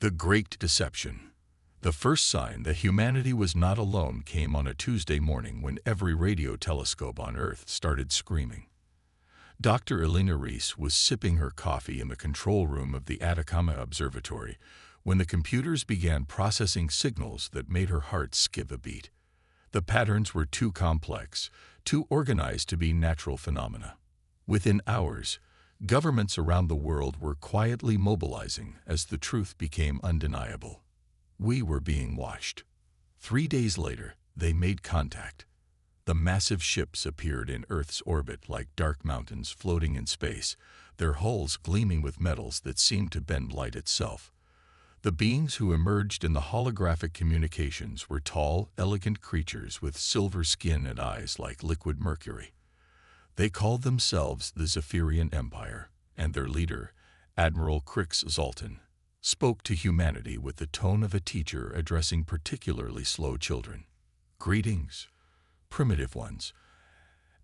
The Great Deception. The first sign that humanity was not alone came on a Tuesday morning when every radio telescope on Earth started screaming. Dr. Elena Reese was sipping her coffee in the control room of the Atacama Observatory when the computers began processing signals that made her heart skip a beat. The patterns were too complex, too organized to be natural phenomena. Within hours, governments around the world were quietly mobilizing as the truth became undeniable. We were being watched. 3 days later, they made contact. The massive ships appeared in Earth's orbit like dark mountains floating in space, their hulls gleaming with metals that seemed to bend light itself. The beings who emerged in the holographic communications were tall, elegant creatures with silver skin and eyes like liquid mercury. They called themselves the Zephyrian Empire, and their leader, Admiral Crix Zoltan, spoke to humanity with the tone of a teacher addressing particularly slow children. "Greetings, primitive ones,"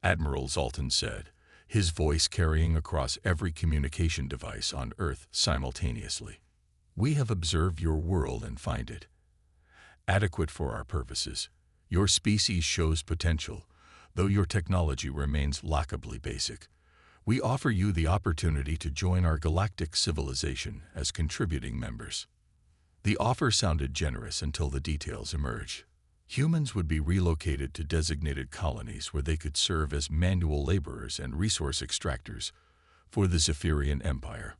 Admiral Zoltan said, his voice carrying across every communication device on Earth simultaneously. "We have observed your world and find it adequate for our purposes. Your species shows potential, though your technology remains laughably basic. We offer you the opportunity to join our galactic civilization as contributing members." The offer sounded generous until the details emerged. Humans would be relocated to designated colonies where they could serve as manual laborers and resource extractors for the Zephyrian Empire.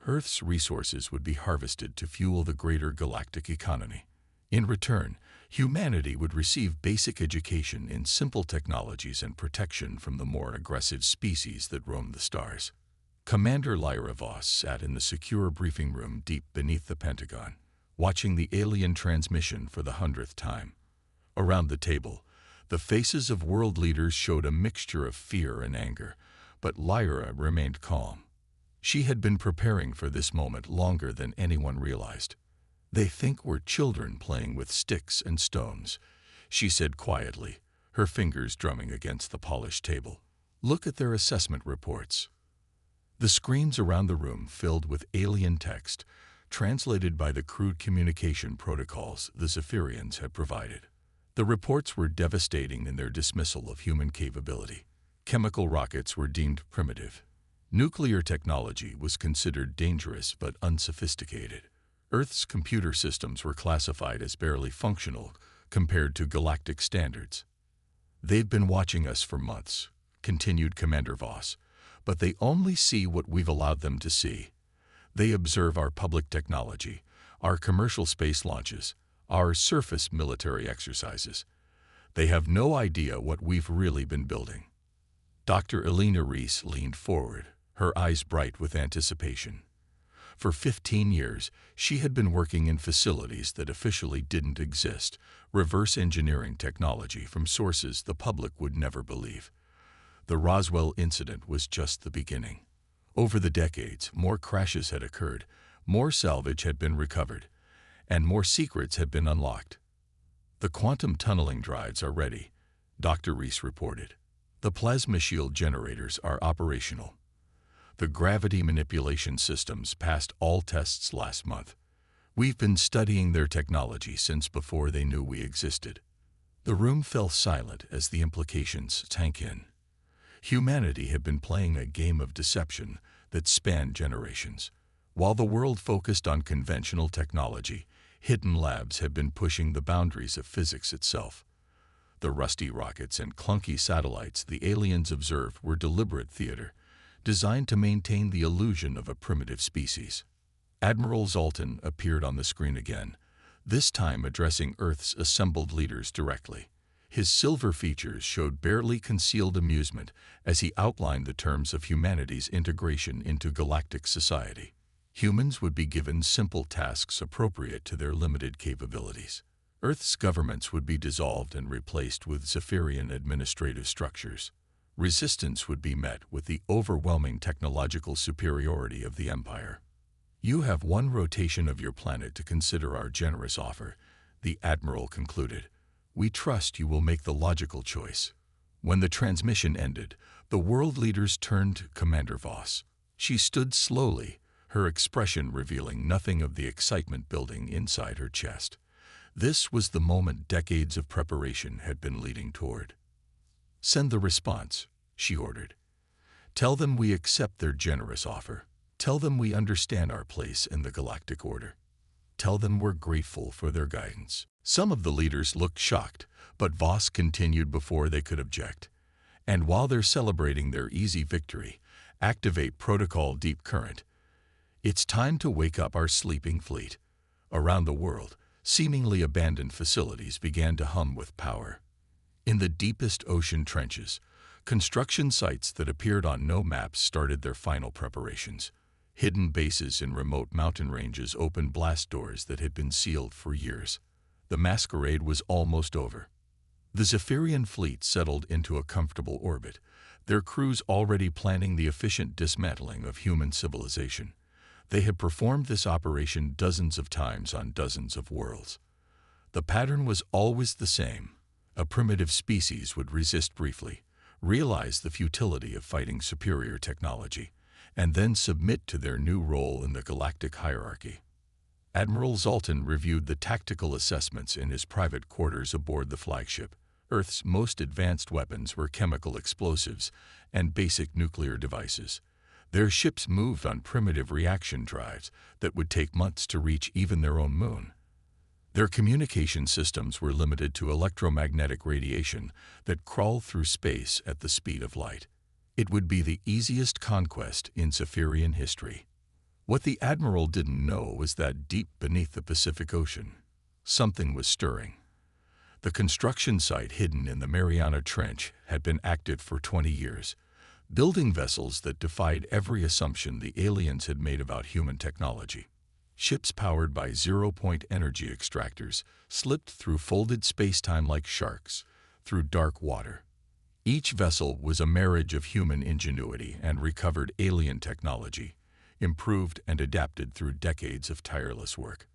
Earth's resources would be harvested to fuel the greater galactic economy. In return, humanity would receive basic education in simple technologies and protection from the more aggressive species that roam the stars. Commander Lyra Voss sat in the secure briefing room deep beneath the Pentagon, watching the alien transmission for the 100th time. Around the table, the faces of world leaders showed a mixture of fear and anger, but Lyra remained calm. She had been preparing for this moment longer than anyone realized. "They think we're children playing with sticks and stones," she said quietly, her fingers drumming against the polished table. "Look at their assessment reports." The screens around the room filled with alien text, translated by the crude communication protocols the Zephyrians had provided. The reports were devastating in their dismissal of human capability. Chemical rockets were deemed primitive. Nuclear technology was considered dangerous but unsophisticated. Earth's computer systems were classified as barely functional compared to galactic standards. "They've been watching us for months," continued Commander Voss, "but they only see what we've allowed them to see. They observe our public technology, our commercial space launches, our surface military exercises. They have no idea what we've really been building." Dr. Elena Reese leaned forward, her eyes bright with anticipation. For 15 years, she had been working in facilities that officially didn't exist, reverse engineering technology from sources the public would never believe. The Roswell incident was just the beginning. Over the decades, more crashes had occurred, more salvage had been recovered, and more secrets had been unlocked. "The quantum tunneling drives are ready," Dr. Reese reported. "The plasma shield generators are operational. The gravity manipulation systems passed all tests last month. We've been studying their technology since before they knew we existed." The room fell silent as the implications sank in. Humanity had been playing a game of deception that spanned generations. While the world focused on conventional technology, hidden labs had been pushing the boundaries of physics itself. The rusty rockets and clunky satellites the aliens observed were deliberate theater, designed to maintain the illusion of a primitive species. Admiral Zoltan appeared on the screen again, this time addressing Earth's assembled leaders directly. His silver features showed barely concealed amusement as he outlined the terms of humanity's integration into galactic society. Humans would be given simple tasks appropriate to their limited capabilities. Earth's governments would be dissolved and replaced with Zephyrian administrative structures. Resistance would be met with the overwhelming technological superiority of the Empire. "You have one rotation of your planet to consider our generous offer," the Admiral concluded. "We trust you will make the logical choice." When the transmission ended, the world leaders turned to Commander Voss. She stood slowly, her expression revealing nothing of the excitement building inside her chest. This was the moment decades of preparation had been leading toward. "Send the response," she ordered. "Tell them we accept their generous offer. Tell them we understand our place in the galactic order. Tell them we're grateful for their guidance." Some of the leaders looked shocked, but Voss continued before they could object. "And while they're celebrating their easy victory, activate Protocol Deep Current. It's time to wake up our sleeping fleet." Around the world, seemingly abandoned facilities began to hum with power. In the deepest ocean trenches, construction sites that appeared on no maps started their final preparations. Hidden bases in remote mountain ranges opened blast doors that had been sealed for years. The masquerade was almost over. The Zephyrian fleet settled into a comfortable orbit, their crews already planning the efficient dismantling of human civilization. They had performed this operation dozens of times on dozens of worlds. The pattern was always the same. A primitive species would resist briefly, realize the futility of fighting superior technology, and then submit to their new role in the galactic hierarchy. Admiral Zoltan reviewed the tactical assessments in his private quarters aboard the flagship. Earth's most advanced weapons were chemical explosives and basic nuclear devices. Their ships moved on primitive reaction drives that would take months to reach even their own moon. Their communication systems were limited to electromagnetic radiation that crawled through space at the speed of light. It would be the easiest conquest in Zephyrian history. What the Admiral didn't know was that deep beneath the Pacific Ocean, something was stirring. The construction site hidden in the Mariana Trench had been active for 20 years, building vessels that defied every assumption the aliens had made about human technology. Ships powered by zero-point energy extractors slipped through folded space-time like sharks, through dark water. Each vessel was a marriage of human ingenuity and recovered alien technology, improved and adapted through decades of tireless work.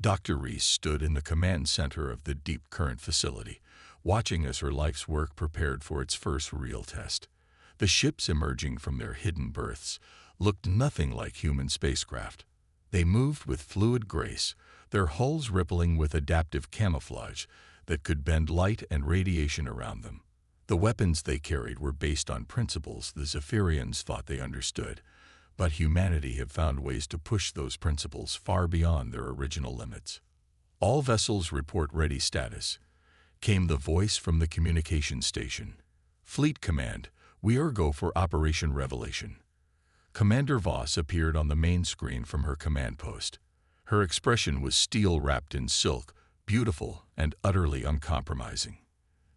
Dr. Reese stood in the command center of the Deep Current facility, watching as her life's work prepared for its first real test. The ships emerging from their hidden berths looked nothing like human spacecraft. They moved with fluid grace, their hulls rippling with adaptive camouflage that could bend light and radiation around them. The weapons they carried were based on principles the Zephyrians thought they understood, but humanity had found ways to push those principles far beyond their original limits. "All vessels report ready status," came the voice from the communication station. "Fleet Command, we are go for Operation Revelation." Commander Voss appeared on the main screen from her command post. Her expression was steel wrapped in silk, beautiful and utterly uncompromising.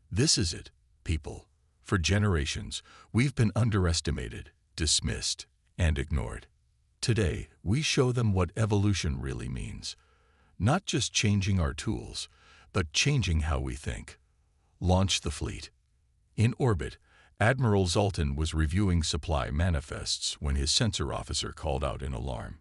"This is it, people. For generations, we've been underestimated, dismissed, and ignored. Today, we show them what evolution really means. Not just changing our tools, but changing how we think. Launch the fleet." In orbit, Admiral Zoltan was reviewing supply manifests when his sensor officer called out in alarm.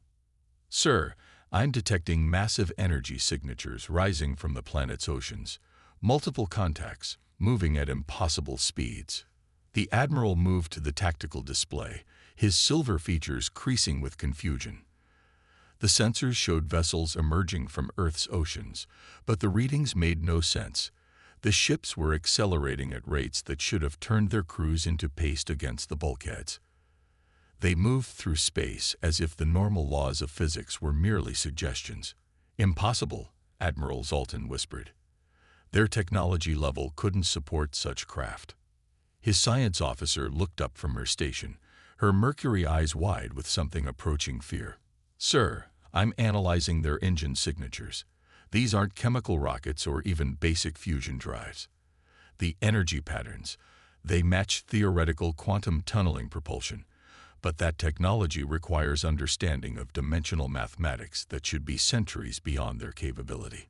"Sir, I'm detecting massive energy signatures rising from the planet's oceans. Multiple contacts, moving at impossible speeds." The Admiral moved to the tactical display, his silver features creasing with confusion. The sensors showed vessels emerging from Earth's oceans, but the readings made no sense. The ships were accelerating at rates that should have turned their crews into paste against the bulkheads. They moved through space as if the normal laws of physics were merely suggestions. "Impossible," Admiral Zoltan whispered. Their technology level couldn't support such craft. His science officer looked up from her station, her mercury eyes wide with something approaching fear. "Sir, I'm analyzing their engine signatures. These aren't chemical rockets or even basic fusion drives. The energy patterns, they match theoretical quantum tunneling propulsion, but that technology requires understanding of dimensional mathematics that should be centuries beyond their capability."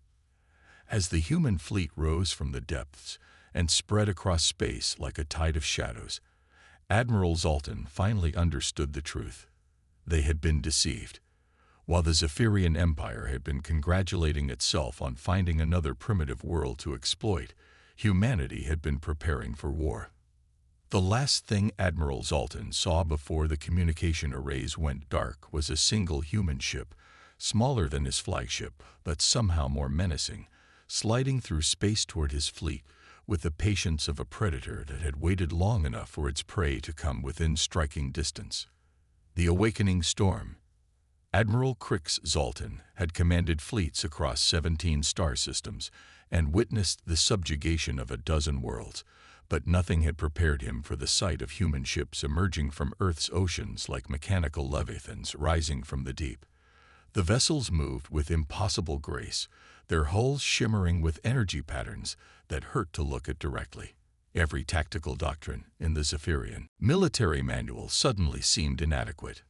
As the human fleet rose from the depths and spread across space like a tide of shadows, Admiral Zoltan finally understood the truth. They had been deceived. While the Zephyrian Empire had been congratulating itself on finding another primitive world to exploit, humanity had been preparing for war. The last thing Admiral Zoltan saw before the communication arrays went dark was a single human ship, smaller than his flagship, but somehow more menacing, sliding through space toward his fleet with the patience of a predator that had waited long enough for its prey to come within striking distance. The awakening storm. Admiral Crix Zoltan had commanded fleets across 17 star systems and witnessed the subjugation of a dozen worlds, but nothing had prepared him for the sight of human ships emerging from Earth's oceans like mechanical leviathans rising from the deep. The vessels moved with impossible grace, their hulls shimmering with energy patterns that hurt to look at directly. Every tactical doctrine in the Zephyrian military manual suddenly seemed inadequate.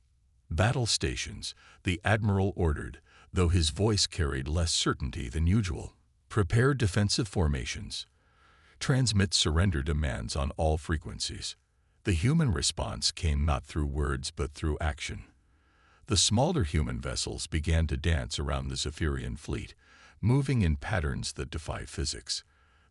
Battle stations, the Admiral ordered, though his voice carried less certainty than usual. Prepare defensive formations. Transmit surrender demands on all frequencies. The human response came not through words but through action. The smaller human vessels began to dance around the Zephyrian fleet, moving in patterns that defied physics.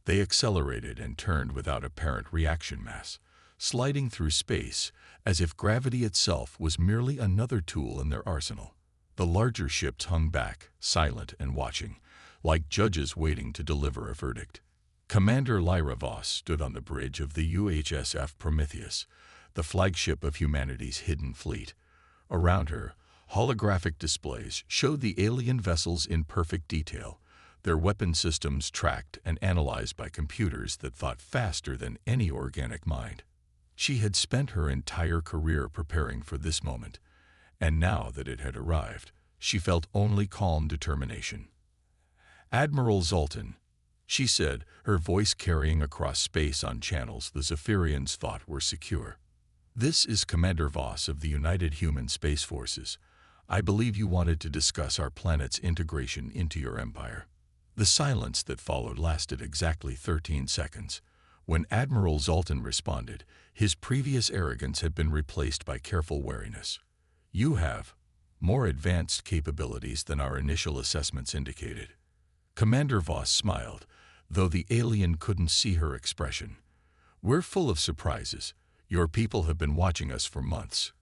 They accelerated and turned without apparent reaction mass, sliding through space as if gravity itself was merely another tool in their arsenal. The larger ships hung back, silent and watching, like judges waiting to deliver a verdict. Commander Lyra Voss stood on the bridge of the UHSF Prometheus, the flagship of humanity's hidden fleet. Around her, holographic displays showed the alien vessels in perfect detail, their weapon systems tracked and analyzed by computers that thought faster than any organic mind. She had spent her entire career preparing for this moment, and now that it had arrived, she felt only calm determination. "Admiral Zoltan," she said, her voice carrying across space on channels the Zephyrians thought were secure. "This is Commander Voss of the United Human Space Forces. I believe you wanted to discuss our planet's integration into your empire." The silence that followed lasted exactly 13 seconds. When Admiral Zoltan responded, his previous arrogance had been replaced by careful wariness. "You have more advanced capabilities than our initial assessments indicated." Commander Voss smiled, though the alien couldn't see her expression. "We're full of surprises. Your people have been watching us for months."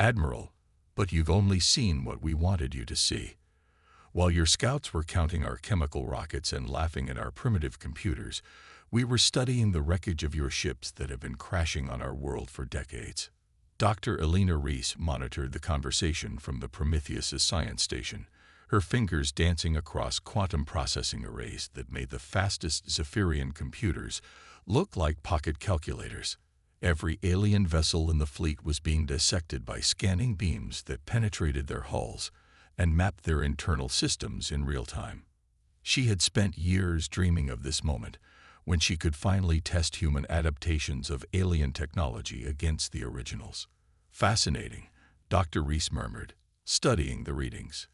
"Admiral, but you've only seen what we wanted you to see. While your scouts were counting our chemical rockets and laughing at our primitive computers, we were studying the wreckage of your ships that have been crashing on our world for decades." Dr. Elena Reese monitored the conversation from the Prometheus's science station, her fingers dancing across quantum processing arrays that made the fastest Zephyrian computers look like pocket calculators. Every alien vessel in the fleet was being dissected by scanning beams that penetrated their hulls and mapped their internal systems in real time. She had spent years dreaming of this moment, when she could finally test human adaptations of alien technology against the originals. "Fascinating," Dr. Reese murmured, studying the readings.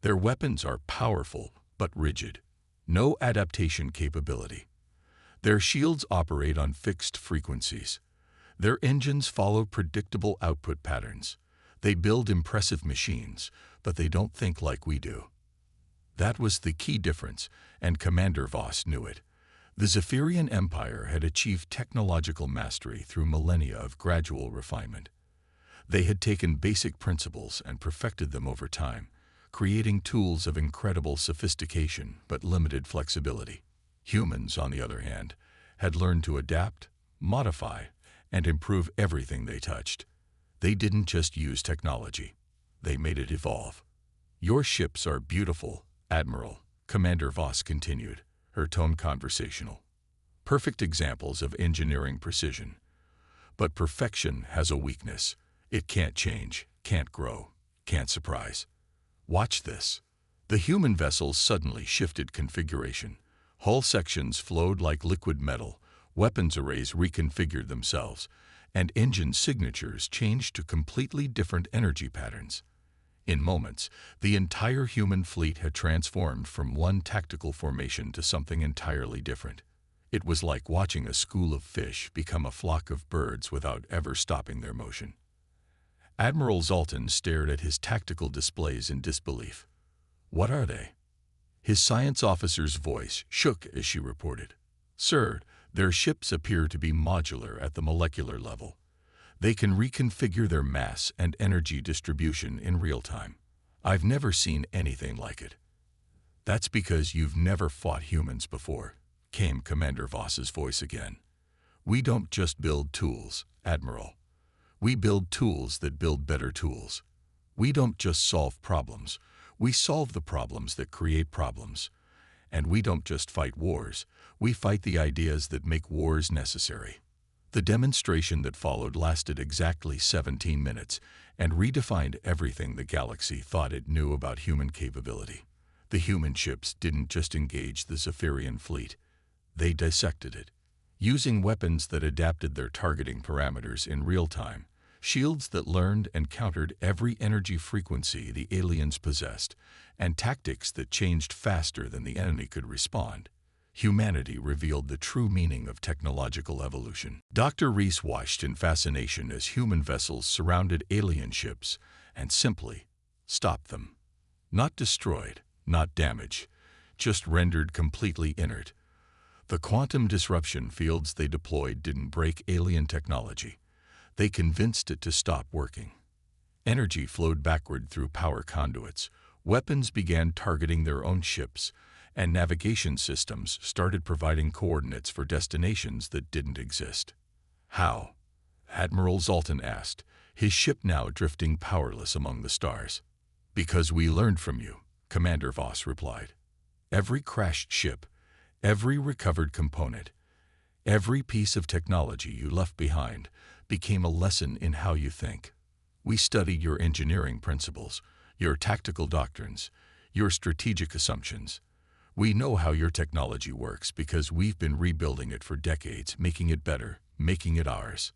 "Their weapons are powerful but rigid. No adaptation capability. Their shields operate on fixed frequencies. Their engines follow predictable output patterns. They build impressive machines, but they don't think like we do." That was the key difference, and Commander Voss knew it. The Zephyrian Empire had achieved technological mastery through millennia of gradual refinement. They had taken basic principles and perfected them over time, creating tools of incredible sophistication but limited flexibility. Humans, on the other hand, had learned to adapt, modify, and improve everything they touched. They didn't just use technology. They made it evolve. "Your ships are beautiful, Admiral," Commander Voss continued, her tone conversational. "Perfect examples of engineering precision. But perfection has a weakness. It can't change, can't grow, can't surprise. Watch this." The human vessels suddenly shifted configuration. Hull sections flowed like liquid metal, weapons arrays reconfigured themselves, and engine signatures changed to completely different energy patterns. In moments, the entire human fleet had transformed from one tactical formation to something entirely different. It was like watching a school of fish become a flock of birds without ever stopping their motion. Admiral Zoltan stared at his tactical displays in disbelief. "What are they?" His science officer's voice shook as she reported. "Sir, Their ships appear to be modular at the molecular level. They can reconfigure their mass and energy distribution in real time. I've never seen anything like it. That's because you've never fought humans before, came Commander Voss's voice again. We don't just build tools, Admiral. We build tools that build better tools. We don't just solve problems. We solve the problems that create problems. And we don't just fight wars. We fight the ideas that make wars necessary. The demonstration that followed lasted exactly 17 minutes and redefined everything the galaxy thought it knew about human capability. The human ships didn't just engage the Zephyrian fleet. They dissected it. Using weapons that adapted their targeting parameters in real time, shields that learned and countered every energy frequency the aliens possessed, and tactics that changed faster than the enemy could respond, humanity revealed the true meaning of technological evolution. Dr. Reese watched in fascination as human vessels surrounded alien ships and simply stopped them. Not destroyed, not damaged, just rendered completely inert. The quantum disruption fields they deployed didn't break alien technology. They convinced it to stop working. Energy flowed backward through power conduits, weapons began targeting their own ships, and navigation systems started providing coordinates for destinations that didn't exist. How? Admiral Zoltan asked, his ship now drifting powerless among the stars. Because we learned from you, Commander Voss replied. Every crashed ship, every recovered component, every piece of technology you left behind became a lesson in how you think. We studied your engineering principles, your tactical doctrines, your strategic assumptions. We know how your technology works because we've been rebuilding it for decades, making it better, making it ours.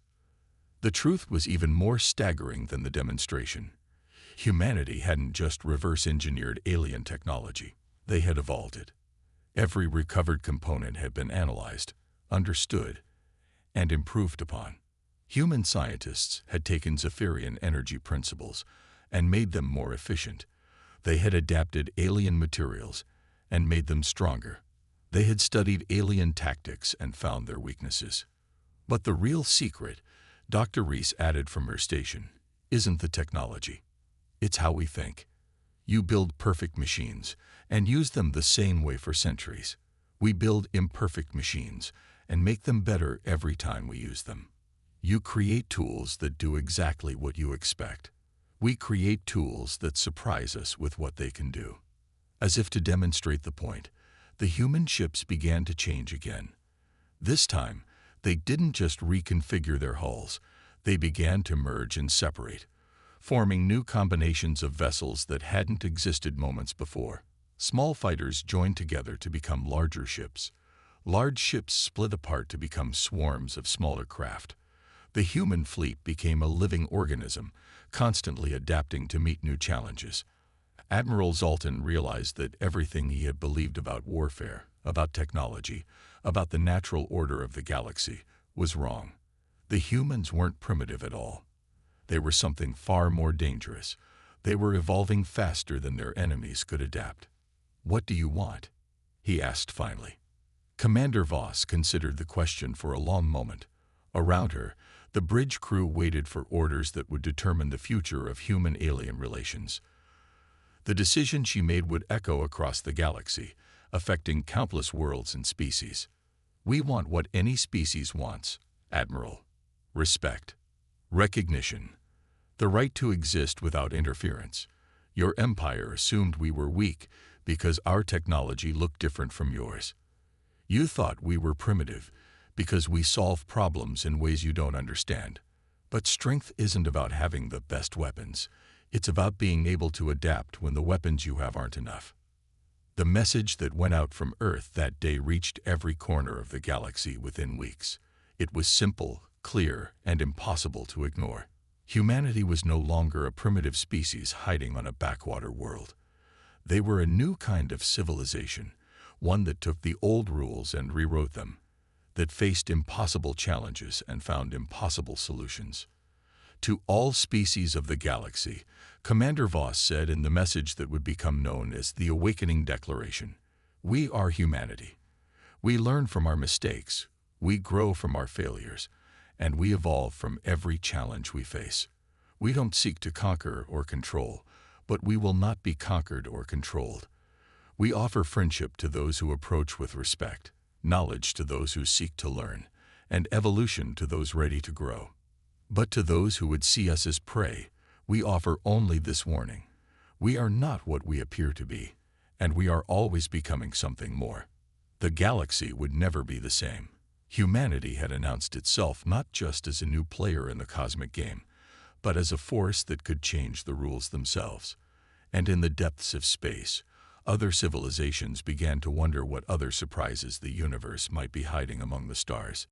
The truth was even more staggering than the demonstration. Humanity hadn't just reverse-engineered alien technology. They had evolved it. Every recovered component had been analyzed, understood, and improved upon. Human scientists had taken Zephyrian energy principles and made them more efficient. They had adapted alien materials and made them stronger. They had studied alien tactics and found their weaknesses. But the real secret, Dr. Reese added from her station, isn't the technology. It's how we think. You build perfect machines and use them the same way for centuries. We build imperfect machines and make them better every time we use them. You create tools that do exactly what you expect. We create tools that surprise us with what they can do. As if to demonstrate the point, the human ships began to change again. This time, they didn't just reconfigure their hulls, they began to merge and separate, forming new combinations of vessels that hadn't existed moments before. Small fighters joined together to become larger ships. Large ships split apart to become swarms of smaller craft. The human fleet became a living organism, constantly adapting to meet new challenges. Admiral Zoltan realized that everything he had believed about warfare, about technology, about the natural order of the galaxy, was wrong. The humans weren't primitive at all. They were something far more dangerous. They were evolving faster than their enemies could adapt. "What do you want?" he asked finally. Commander Voss considered the question for a long moment. Around her, the bridge crew waited for orders that would determine the future of human-alien relations. The decision she made would echo across the galaxy, affecting countless worlds and species. "We want what any species wants, Admiral. Respect. Recognition. The right to exist without interference. Your empire assumed we were weak because our technology looked different from yours. You thought we were primitive because we solve problems in ways you don't understand. But strength isn't about having the best weapons. It's about being able to adapt when the weapons you have aren't enough." The message that went out from Earth that day reached every corner of the galaxy within weeks. It was simple, clear, and impossible to ignore. Humanity was no longer a primitive species hiding on a backwater world. They were a new kind of civilization, one that took the old rules and rewrote them, that faced impossible challenges and found impossible solutions. To all species of the galaxy, Commander Voss said in the message that would become known as the Awakening Declaration, "We are humanity. We learn from our mistakes. We grow from our failures, and we evolve from every challenge we face. We don't seek to conquer or control, but we will not be conquered or controlled. We offer friendship to those who approach with respect, knowledge to those who seek to learn, and evolution to those ready to grow. But to those who would see us as prey, we offer only this warning. We are not what we appear to be, and we are always becoming something more. The galaxy would never be the same. Humanity had announced itself not just as a new player in the cosmic game, but as a force that could change the rules themselves. And in the depths of space, other civilizations began to wonder what other surprises the universe might be hiding among the stars.